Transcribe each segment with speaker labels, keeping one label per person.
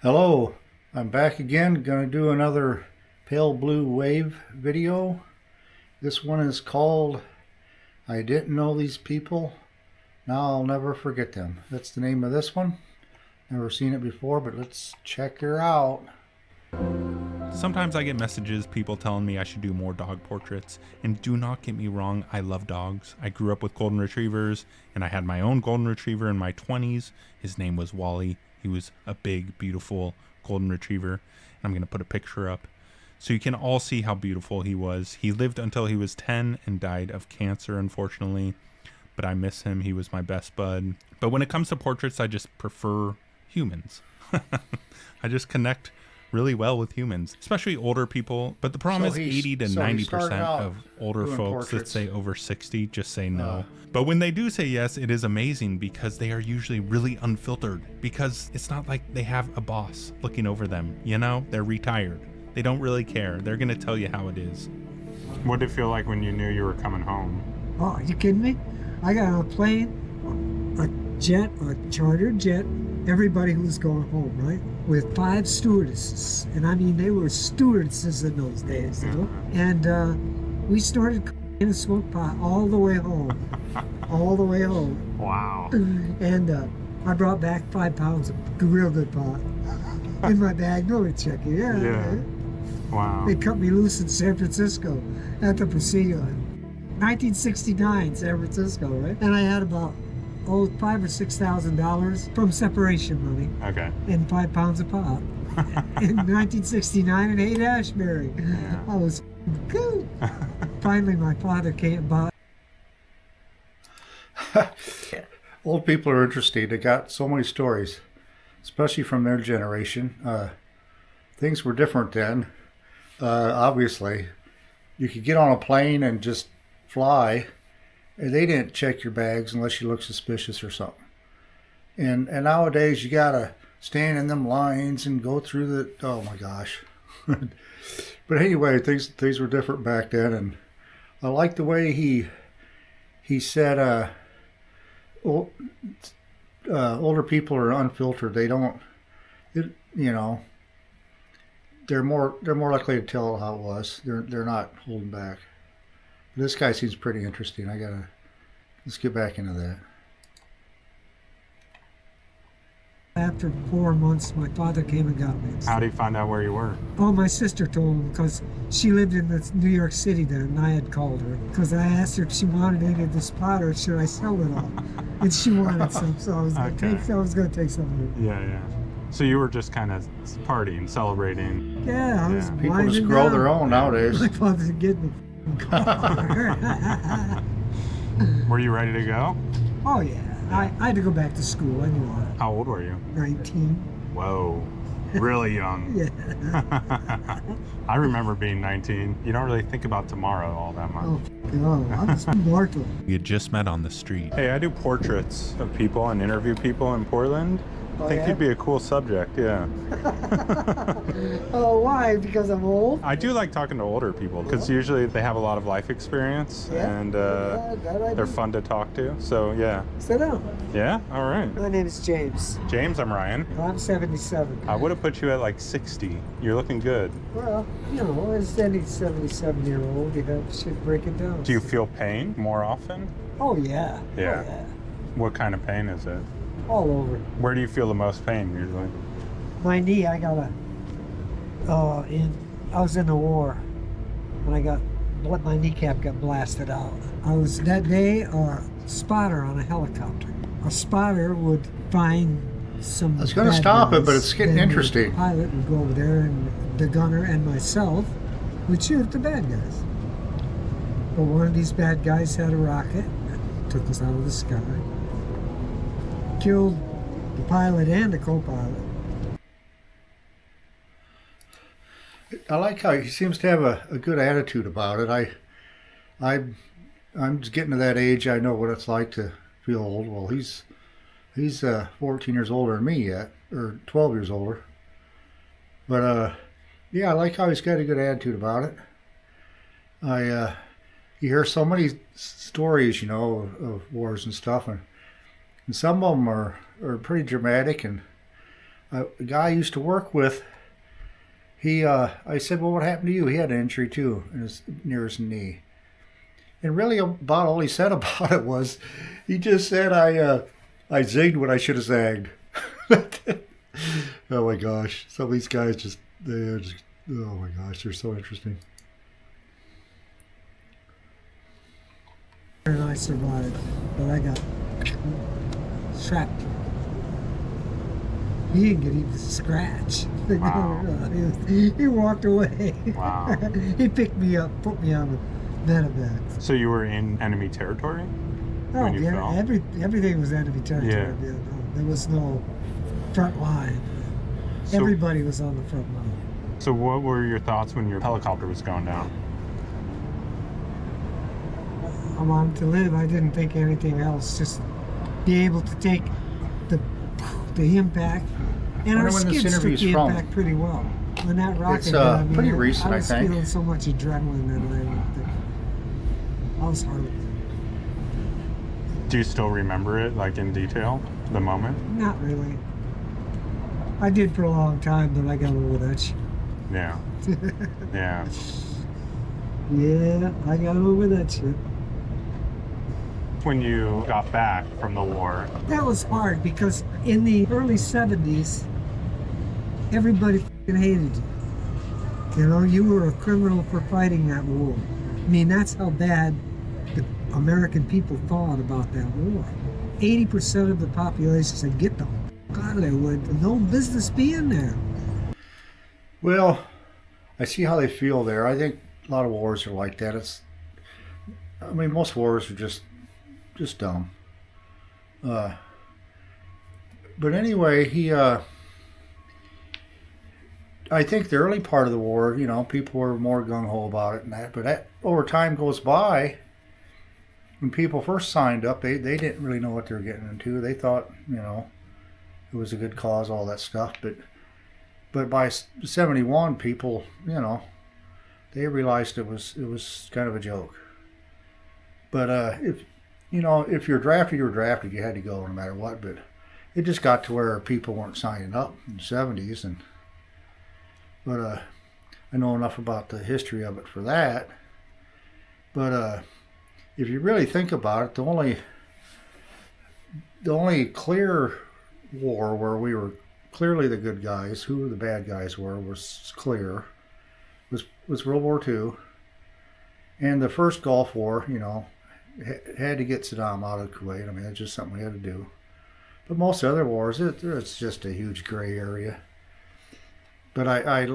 Speaker 1: Hello, I'm back again. Gonna do another Pale Blue Wave video. This one is called I Didn't Know These People. Now I'll never forget them. That's the name of this one. Never seen it before, but let's check her out.
Speaker 2: Sometimes I get messages, people telling me I should do more dog portraits, and do not get me wrong, I love dogs. I grew up with golden retrievers, and I had my own golden retriever in my 20s. His name was Wally. He was a big, beautiful golden retriever, and I'm going to put a picture up so you can all see how beautiful he was. He lived until he was 10 and died of cancer, unfortunately, but I miss him. He was my best bud. But when it comes to portraits, I just prefer humans. I just connect really well with humans, especially older people. But the problem is 80 to 90% of older folks that say over 60 just say no. But when they do say yes, it is amazing because they are usually really unfiltered, because it's not like they have a boss looking over them. You know, they're retired. They don't really care. They're going to tell you how it is. What did it feel like when you knew you were coming home?
Speaker 3: Oh, are you kidding me? I got on a plane, a jet, a charter jet, everybody who was going home, right? With 5 stewardesses. And I mean, they were stewardesses in those days, you know? And we started in a smoke pot all the way home. All the way home.
Speaker 2: Wow.
Speaker 3: And I brought back 5 pounds of real good pot in my bag. No, it's checking. Yeah.
Speaker 2: Wow.
Speaker 3: They cut me loose in San Francisco at the Presidio. 1969, San Francisco, right? And I had about $5,000 or $6,000 from separation money.
Speaker 2: Okay.
Speaker 3: And 5 pounds of pot. In 1969 in Haight-Ashbury.
Speaker 2: Yeah.
Speaker 3: I was good. Finally, my father came by.
Speaker 1: Old people are interesting. They got so many stories, especially from their generation. Things were different then. Obviously, you could get on a plane and just fly. They didn't check your bags unless you look suspicious or something. And nowadays you gotta stand in them lines and go through the, oh my gosh. But anyway, things were different back then, and I like the way he said older people are unfiltered. They don't, they're more likely to tell how it was. They're not holding back. This guy seems pretty interesting. Let's get back into that.
Speaker 3: After 4 months, my father came and got me.
Speaker 2: How did he find out where you were?
Speaker 3: Oh, my sister told him, because she lived in New York City then, and I had called her. Because I asked her if she wanted any of the spotter, should I sell it all? And she wanted some, so I was going to take some of it.
Speaker 2: Yeah. So you were just kind of partying, celebrating.
Speaker 3: Yeah, I was
Speaker 1: People just grow their own nowadays.
Speaker 3: My father's getting me.
Speaker 2: Were you ready to go?
Speaker 3: Oh, yeah. I had to go back to school. I knew that.
Speaker 2: How old were you?
Speaker 3: 19.
Speaker 2: Whoa, really young.
Speaker 3: Yeah.
Speaker 2: I remember being 19. You don't really think about tomorrow all that much.
Speaker 3: Oh, God. I was mortal.
Speaker 2: We had just met on the street. Hey, I do portraits of people and interview people in Portland. I think you'd be a cool subject, yeah.
Speaker 3: Oh, why? Because I'm old?
Speaker 2: I do like talking to older people because usually they have a lot of life experience and they're fun to talk to. So, yeah.
Speaker 3: Sit down.
Speaker 2: Yeah? All right.
Speaker 3: My name is James.
Speaker 2: James, I'm Ryan.
Speaker 3: I'm 77.
Speaker 2: I would have put you at like 60. You're looking good.
Speaker 3: Well, as any 77-year-old, you should break it down.
Speaker 2: Do you feel pain more often?
Speaker 3: Oh, yeah.
Speaker 2: Yeah.
Speaker 3: Oh, yeah.
Speaker 2: What kind of pain is it?
Speaker 3: All over.
Speaker 2: Where do you feel the most pain usually?
Speaker 3: My knee, I got I was in the war when my kneecap got blasted out. I was that day a spotter on a helicopter. A spotter would find some.
Speaker 1: I was going to stop it, but it's getting interesting.
Speaker 3: The pilot would go over there, and the gunner and myself would shoot at the bad guys. But one of these bad guys had a rocket that took us out of the sky. Killed the pilot and the co-pilot.
Speaker 1: I like how he seems to have a good attitude about it. I'm just getting to that age. I know what it's like to feel old. Well, he's 14 years older than me yet, or 12 years older. But yeah, I like how he's got a good attitude about it. You hear so many stories, of wars and stuff, and some of them are pretty dramatic, and a guy I used to work with, I said, well, what happened to you? He had an injury too near his knee. And really about all he said about it was, he just said, I zigged when I should have zagged. Oh my gosh. Some of these guys they're just, oh my gosh, they're so interesting.
Speaker 3: And I survived, but I got trapped. He didn't get even a scratch.
Speaker 2: Wow.
Speaker 3: He walked away.
Speaker 2: Wow.
Speaker 3: He picked me up, put me on the medevac.
Speaker 2: So you were in enemy territory?
Speaker 3: Oh,
Speaker 2: When you
Speaker 3: yeah,
Speaker 2: fell?
Speaker 3: everything was enemy territory.
Speaker 2: Yeah.
Speaker 3: in Vietnam. There was no front line.
Speaker 2: So-
Speaker 3: Everybody was on the front line.
Speaker 2: So what were your thoughts when your helicopter was going down?
Speaker 3: I wanted to live. I didn't think anything else. Just be able to take the impact. And our
Speaker 1: Wonder when this
Speaker 3: skids took
Speaker 1: interview's
Speaker 3: the
Speaker 1: from.
Speaker 3: impact pretty well. When that rocket
Speaker 1: It's,
Speaker 3: hit, I mean,
Speaker 1: pretty recent,
Speaker 3: I was
Speaker 1: I think.
Speaker 3: feeling so much adrenaline that I was hard.
Speaker 2: Do you still remember it, like in detail, the moment?
Speaker 3: Not really. I did for a long time, but I got over that shit.
Speaker 2: Yeah. Yeah.
Speaker 3: Yeah, I got over that shit.
Speaker 2: When you got back from the war,
Speaker 3: That was hard because in the early 70s, everybody fucking hated you. You know, you were a criminal for fighting that war. I mean, that's how bad the American people thought about that war. 80% of the population said, get the fuck out of there, with no business being there.
Speaker 1: Well, I see how they feel there. I think a lot of wars are like that. I mean, most wars are just dumb. But anyway, I think the early part of the war, you know, people were more gung-ho about it and that. But over time goes by, when people first signed up, they didn't really know what they were getting into. They thought, you know, it was a good cause, all that stuff. But by 71, people, you know, they realized it was kind of a joke. But if you're drafted, you were drafted. You had to go no matter what. But it just got to where people weren't signing up in the 70s. But I know enough about the history of it for that. But if you really think about it, the only clear war where we were clearly the good guys, who the bad guys were, was clear. Was World War II. And the first Gulf War, you know, had to get Saddam out of Kuwait. I mean, that's just something we had to do. But most other wars, it's just a huge gray area. But I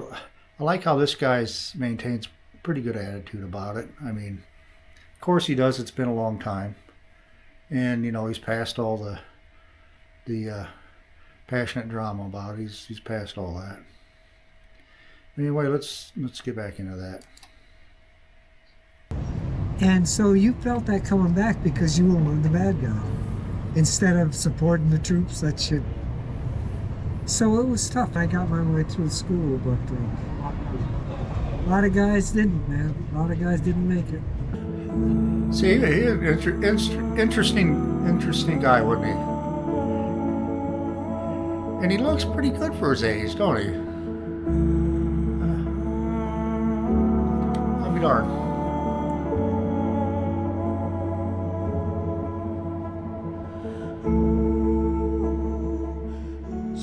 Speaker 1: like how this guy maintains pretty good attitude about it. I mean, of course he does. It's been a long time. And, you know, he's past all the passionate drama about it. He's past all that. Anyway, let's get back into that.
Speaker 3: And so you felt that coming back because you were one of the bad guys instead of supporting the troops that should. So it was tough. I got my way through school, but a lot of guys didn't, man. A lot of guys didn't make it.
Speaker 1: See, interesting guy, wasn't he? And he looks pretty good for his age, don't he? I'll be darned.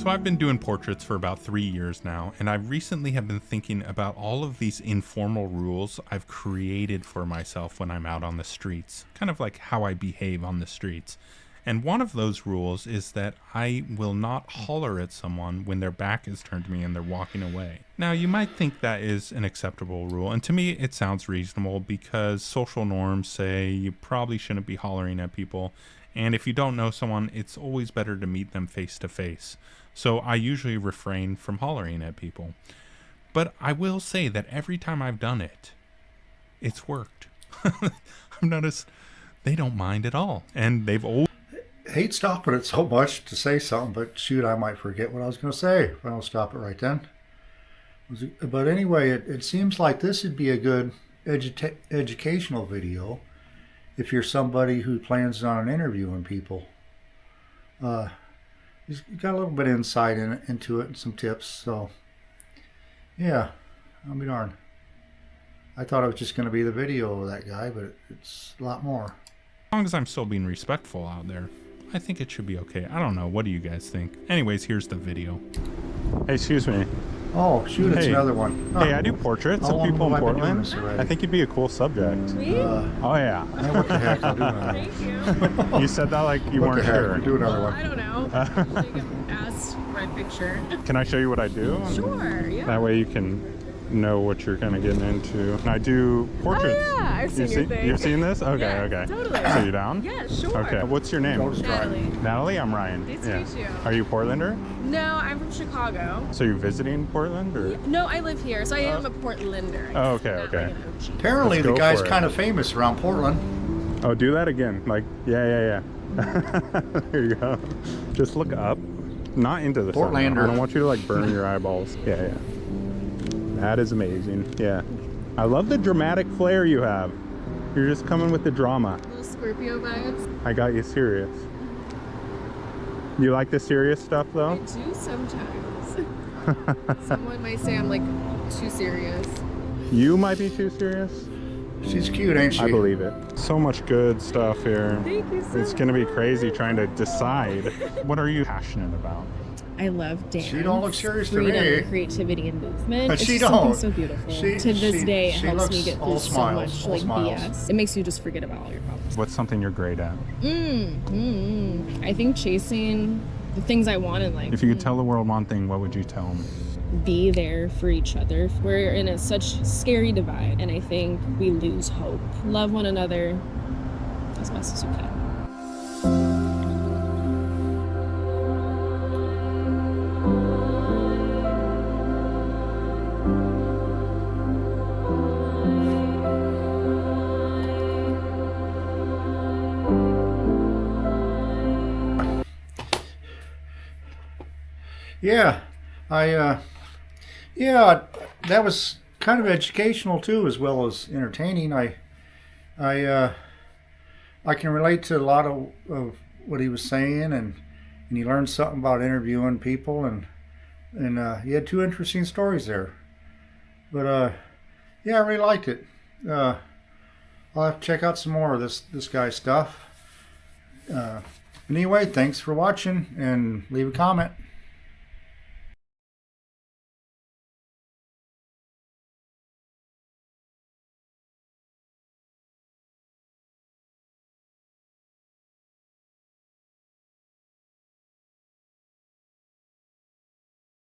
Speaker 2: so I've been doing portraits for about 3 years now, and I recently have been thinking about all of these informal rules I've created for myself when I'm out on the streets, kind of like how I behave on the streets. And one of those rules is that I will not holler at someone when their back is turned to me and they're walking away. Now, you might think that is an acceptable rule, and to me it sounds reasonable because social norms say you probably shouldn't be hollering at people, and if you don't know someone, it's always better to meet them face to face. So I usually refrain from hollering at people. But I will say that every time I've done it, it's worked. I've noticed they don't mind at all, and they've always
Speaker 1: Hate stopping it so much to say something, but shoot, I might forget what I was going to say if I don't stop it right then. But anyway, it seems like this would be a good educational video if you're somebody who plans on interviewing people. he's got a little bit of insight into it and some tips. So, yeah, I'll be darned. I thought it was just going to be the video of that guy, but it's a lot more.
Speaker 2: As long as I'm still being respectful out there, I think it should be okay. I don't know. What do you guys think? Anyways, here's the video. Hey, excuse me.
Speaker 1: Oh, shoot, it's
Speaker 2: Hey.
Speaker 1: another one.
Speaker 2: Hey, I do portraits
Speaker 1: How
Speaker 2: of
Speaker 1: long
Speaker 2: people in
Speaker 1: have I been doing
Speaker 2: Portland.
Speaker 1: this already?
Speaker 2: I think you'd be a cool subject.
Speaker 4: Me?
Speaker 2: Oh, yeah.
Speaker 1: What the heck? I'll do another
Speaker 4: Thank you.
Speaker 2: You said that like you
Speaker 1: What
Speaker 2: weren't
Speaker 1: the heck?
Speaker 2: sure.
Speaker 1: I'll do another one.
Speaker 4: I don't know. I think I'm asked for a picture.
Speaker 2: Can I show you what I do?
Speaker 4: Sure, yeah.
Speaker 2: That way you can know what you're kind of getting into. And I do portraits.
Speaker 4: Oh, yeah, I've seen your thing.
Speaker 2: You've seen this? Okay,
Speaker 4: Yeah,
Speaker 2: okay.
Speaker 4: totally.
Speaker 2: So you down?
Speaker 4: Yeah, sure.
Speaker 2: Okay. What's your name?
Speaker 1: Go to try.
Speaker 4: Natalie.
Speaker 2: Natalie, I'm Ryan.
Speaker 4: Nice to meet you.
Speaker 2: Are you Portlander?
Speaker 4: No, I'm from Chicago.
Speaker 2: So you're visiting Portland or?
Speaker 4: No, I live here, so I am a Portlander.
Speaker 2: Oh, okay,
Speaker 4: Not
Speaker 2: okay.
Speaker 4: Like an OG.
Speaker 1: Apparently,
Speaker 2: Let's
Speaker 1: the
Speaker 2: go
Speaker 1: guy's
Speaker 2: for it.
Speaker 1: kind of famous around Portland.
Speaker 2: Oh, do that again. Like, yeah. There you go. Just look up, not into the sun.
Speaker 1: Portlander.
Speaker 2: I don't want you to like burn your eyeballs. Yeah. That is amazing. Yeah. I love the dramatic flair you have. You're just coming with the drama.
Speaker 4: Little Scorpio vibes.
Speaker 2: I got you serious. You like the serious stuff
Speaker 4: I
Speaker 2: though?
Speaker 4: do sometimes. Someone might say I'm like too serious.
Speaker 2: You might be too serious.
Speaker 1: She's cute, ain't she?
Speaker 2: I believe it. So much good stuff here.
Speaker 4: Thank you so
Speaker 2: It's gonna be crazy trying to decide. What are you passionate about?
Speaker 5: I love dance.
Speaker 1: She don't look serious to
Speaker 5: freedom,
Speaker 1: me.
Speaker 5: creativity, and movement.
Speaker 1: But
Speaker 5: It's
Speaker 1: she
Speaker 5: just something
Speaker 1: don't.
Speaker 5: so beautiful.
Speaker 1: She-
Speaker 5: to this
Speaker 1: she-
Speaker 5: day, it
Speaker 1: she
Speaker 5: helps me
Speaker 1: looks
Speaker 5: get
Speaker 1: all
Speaker 5: through so
Speaker 1: smiles,
Speaker 5: much
Speaker 1: all
Speaker 5: like
Speaker 1: smiles.
Speaker 5: BS. It makes you just forget about all your problems.
Speaker 2: What's something you're great at?
Speaker 5: I think chasing the things I want in life.
Speaker 2: If you could tell the world one thing, what would you tell them?
Speaker 5: Be there for each other. We're in a such scary divide, and I think we lose hope. Love one another as best as you can.
Speaker 1: Yeah, yeah, that was kind of educational too, as well as entertaining. I can relate to a lot of what he was saying, and you learned something about interviewing people, and he had two interesting stories there. But yeah, I really liked it. I'll have to check out some more of this guy's stuff. Anyway, thanks for watching, and leave a comment.